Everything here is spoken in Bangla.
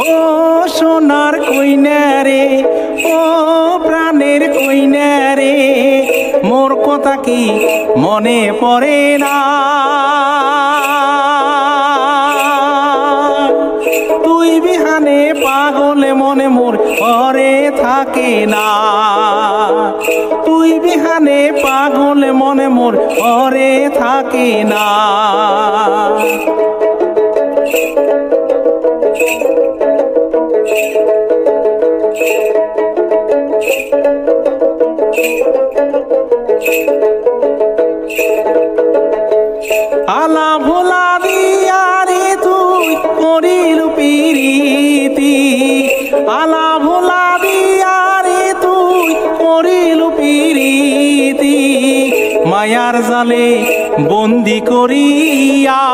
ও সোনার কইনা রে, ও প্রাণের কইনা রে, মোর কথা কি মনে পড়ে না? তুই বিহানে পাগলে মনে মোর ঘরে থাকে না। তুই বিহানে পাগলে মনে মোর ঘরে থাকে না। আলা ভোলা দিয়া রে তুই করিল পিরিতি, আলা ভোলা দিয়া রে তুই করিল পিরিতি, মায়ার জালে বন্দি করিয়া।